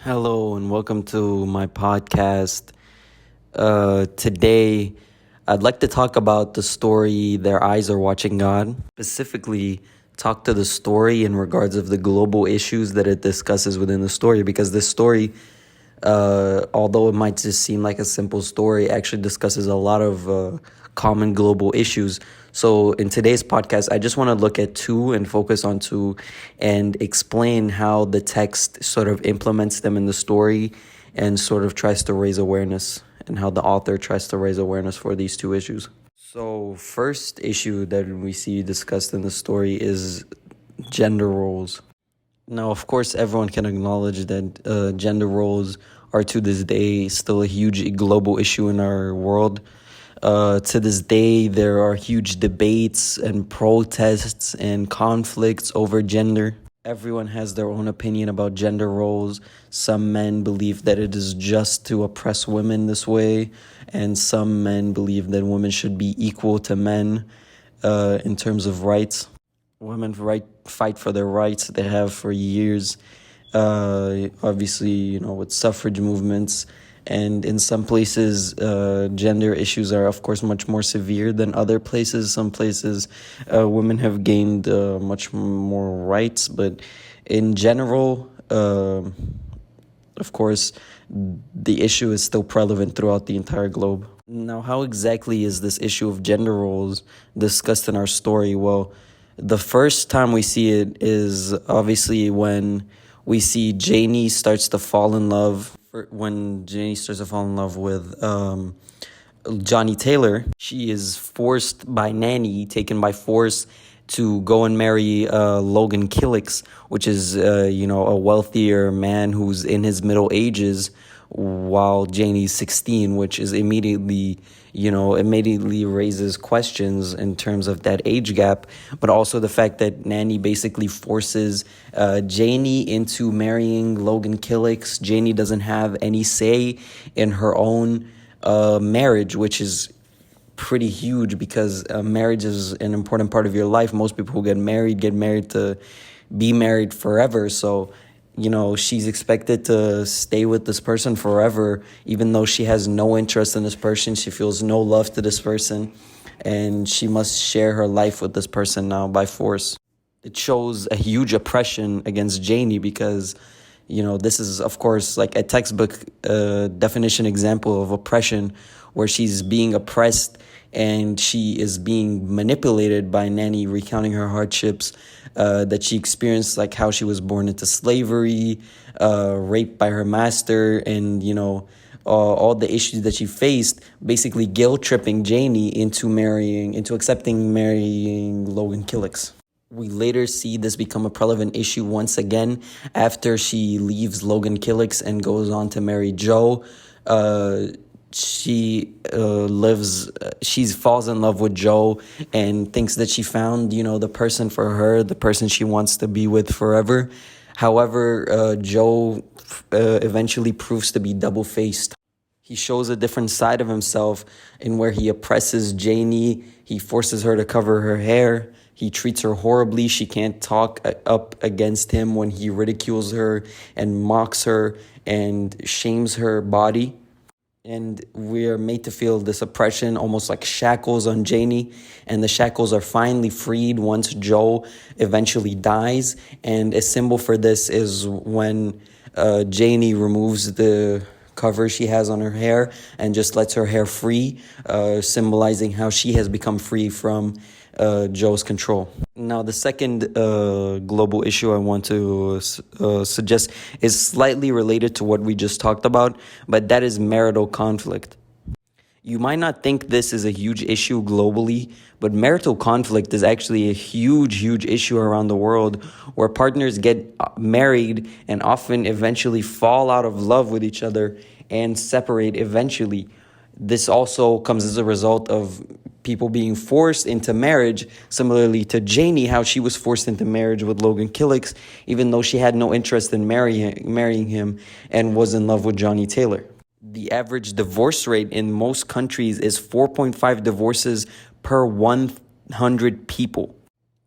Hello and welcome to my podcast. Today, I'd like to talk about the story Their Eyes Are Watching God. Specifically, talk to the story in regards of the global issues that it discusses within the story, because this story, although it might just seem like a simple story, actually discusses a lot of common global issues. So in today's podcast, I just want to look at two and focus on two and explain how the text sort of implements them in the story and sort of tries to raise awareness, and how the author tries to raise awareness for these two issues. So first issue that we see discussed in the story is gender roles. Now, of course, everyone can acknowledge that gender roles are to this day still a huge global issue in our world. To this day, there are huge debates and protests and conflicts over gender. Everyone has their own opinion about gender roles. Some men believe that it is just to oppress women this way, and some men believe that women should be equal to men in terms of rights. Women fight for their rights. They have for years. Obviously, with suffrage movements. And in some places, gender issues are, of course, much more severe than other places. Some places, women have gained much more rights. But in general, of course, the issue is still prevalent throughout the entire globe. Now, how exactly is this issue of gender roles discussed in our story? Well, the first time we see it is obviously when we see Janie starts to fall in love. When Janie starts to fall in love with Johnny Taylor, she is forced by Nanny, taken by force, to go and marry Logan Killicks, which is a wealthier man who's in his middle ages, while Janie's 16, which is immediately raises questions in terms of that age gap, but also the fact that Nanny basically forces Janie into marrying Logan Killicks. Janie doesn't have any say in her own marriage, which is pretty huge because marriage is an important part of your life. Most people who get married to be married forever. So she's expected to stay with this person forever, even though she has no interest in this person. She feels no love to this person, and she must share her life with this person now by force. It shows a huge oppression against Janie because, this is, of course, like a textbook definition example of oppression, where she's being oppressed and she is being manipulated by Nanny, recounting her hardships that she experienced, like how she was born into slavery, raped by her master, and, all the issues that she faced, basically guilt-tripping Janie into accepting marrying Logan Killicks. We later see this become a prevalent issue once again after she leaves Logan Killicks and goes on to marry Joe. She falls in love with Joe and thinks that she found, the person for her, the person she wants to be with forever. However, Joe eventually proves to be double-faced. He shows a different side of himself in where he oppresses Janie. He forces her to cover her hair. He treats her horribly. She can't talk up against him when he ridicules her and mocks her and shames her body. And we are made to feel this oppression, almost like shackles on Janie. And the shackles are finally freed once Joe eventually dies. And a symbol for this is when Janie removes the cover she has on her hair and just lets her hair free, symbolizing how she has become free from Joe's control. Now, the second global issue I want to suggest is slightly related to what we just talked about, but that is marital conflict. You might not think this is a huge issue globally, but marital conflict is actually a huge, huge issue around the world, where partners get married and often eventually fall out of love with each other and separate eventually. This also comes as a result of people being forced into marriage, similarly to Janie, how she was forced into marriage with Logan Killicks, even though she had no interest in marrying him and was in love with Johnny Taylor. The average divorce rate in most countries is 4.5 divorces per 100 people.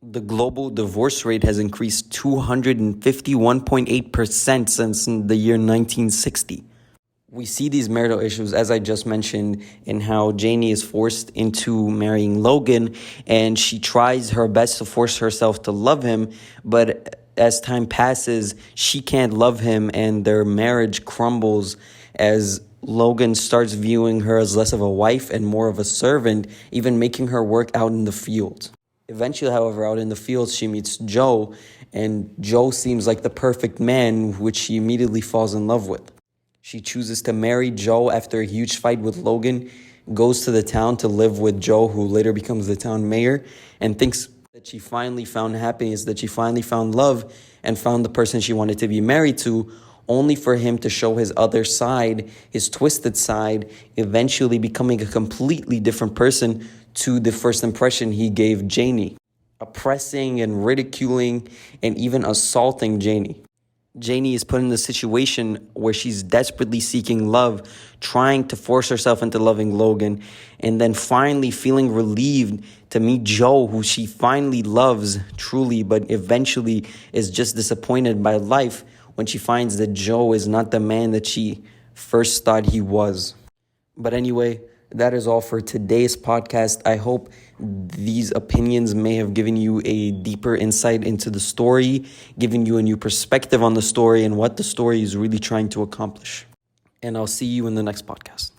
The global divorce rate has increased 251.8% since the year 1960. We see these marital issues, as I just mentioned, in how Janie is forced into marrying Logan, and she tries her best to force herself to love him, but as time passes, she can't love him, and their marriage crumbles as Logan starts viewing her as less of a wife and more of a servant, even making her work out in the field. Eventually, however, out in the fields, she meets Joe, and Joe seems like the perfect man, which she immediately falls in love with. She chooses to marry Joe after a huge fight with Logan, goes to the town to live with Joe, who later becomes the town mayor, and thinks that she finally found happiness, that she finally found love, and found the person she wanted to be married to, only for him to show his other side, his twisted side, eventually becoming a completely different person to the first impression he gave Janie, oppressing and ridiculing and even assaulting Janie. Janie is put in a situation where she's desperately seeking love, trying to force herself into loving Logan, and then finally feeling relieved to meet Joe, who she finally loves truly, but eventually is just disappointed by life when she finds that Joe is not the man that she first thought he was. But anyway, that is all for today's podcast. I hope these opinions may have given you a deeper insight into the story, given you a new perspective on the story and what the story is really trying to accomplish. And I'll see you in the next podcast.